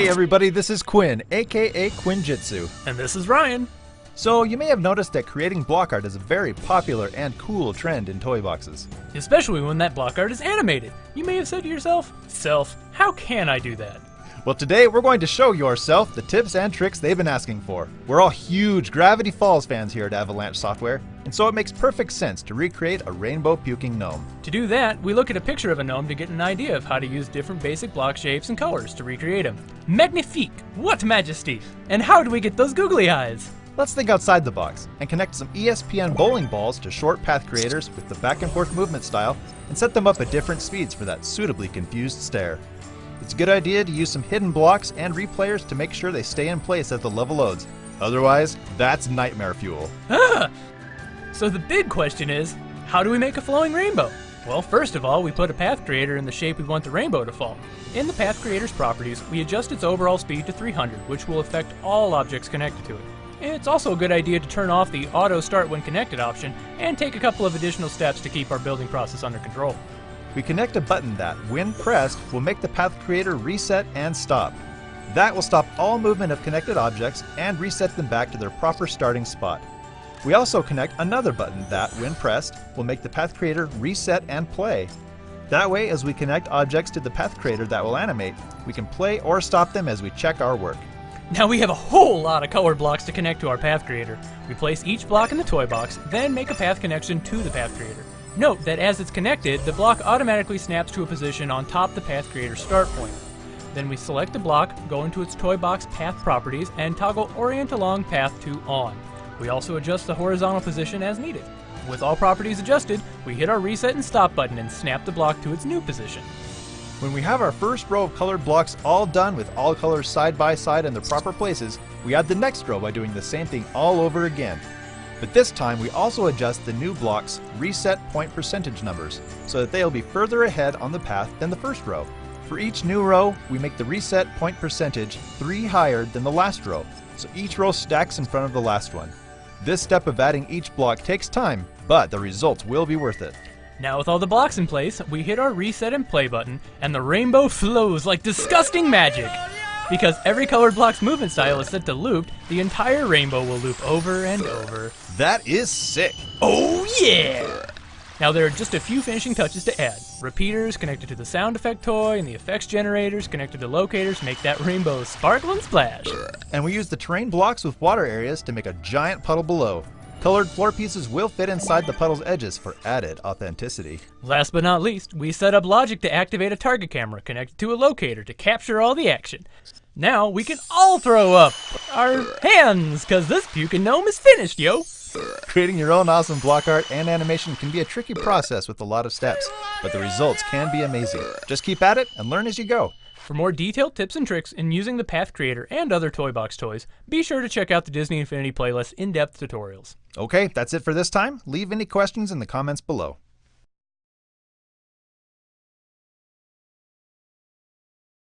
Hey everybody, this is Quinn, aka Quinjitsu. And this is Ryan. So you may have noticed that creating block art is a very popular and cool trend in toy boxes. Especially when that block art is animated. You may have said to yourself, how can I do that? Well, today we're going to show yourself the tips and tricks they've been asking for. We're all huge Gravity Falls fans here at Avalanche Software, and so it makes perfect sense to recreate a rainbow puking gnome. To do that, we look at a picture of a gnome to get an idea of how to use different basic block shapes and colors to recreate him. Magnifique! What majesty! And how do we get those googly eyes? Let's think outside the box and connect some ESPN bowling balls to short path creators with the back and forth movement style and set them up at different speeds for that suitably confused stare. It's a good idea to use some hidden blocks and replayers to make sure they stay in place as the level loads. Otherwise, that's nightmare fuel. So the big question is, how do we make a flowing rainbow? Well, first of all, we put a path creator in the shape we want the rainbow to fall. In the path creator's properties, we adjust its overall speed to 300, which will affect all objects connected to it. It's also a good idea to turn off the auto start when connected option and take a couple of additional steps to keep our building process under control. We connect a button that, when pressed, will make the path creator reset and stop. That will stop all movement of connected objects and reset them back to their proper starting spot. We also connect another button that, when pressed, will make the path creator reset and play. That way, as we connect objects to the path creator that will animate, we can play or stop them as we check our work. Now we have a whole lot of colored blocks to connect to our path creator. We place each block in the toy box, then make a path connection to the path creator. Note that as it's connected, the block automatically snaps to a position on top the path creator's start point. Then we select the block, go into its toy box path properties, and toggle Orient Along Path to On. We also adjust the horizontal position as needed. With all properties adjusted, we hit our reset and stop button and snap the block to its new position. When we have our first row of colored blocks all done with all colors side by side in their proper places, we add the next row by doing the same thing all over again. But this time we also adjust the new block's reset point percentage numbers so that they'll be further ahead on the path than the first row. For each new row, we make the reset point percentage 3 higher than the last row, so each row stacks in front of the last one. This step of adding each block takes time, but the results will be worth it. Now with all the blocks in place, we hit our reset and play button, and the rainbow flows like disgusting magic! Because every colored block's movement style is set to looped, the entire rainbow will loop over and over. That is sick! Oh yeah! Now there are just a few finishing touches to add. Repeaters connected to the sound effect toy and the effects generators connected to locators make that rainbow sparkle and splash. And we use the terrain blocks with water areas to make a giant puddle below. Colored floor pieces will fit inside the puddle's edges for added authenticity. Last but not least, we set up logic to activate a target camera connected to a locator to capture all the action. Now we can all throw up our hands, cause this puking gnome is finished, yo! Creating your own awesome block art and animation can be a tricky process with a lot of steps, but the results can be amazing. Just keep at it and learn as you go. For more detailed tips and tricks in using the Path Creator and other Toy Box toys, be sure to check out the Disney Infinity playlist in-depth tutorials. Okay, that's it for this time. Leave any questions in the comments below.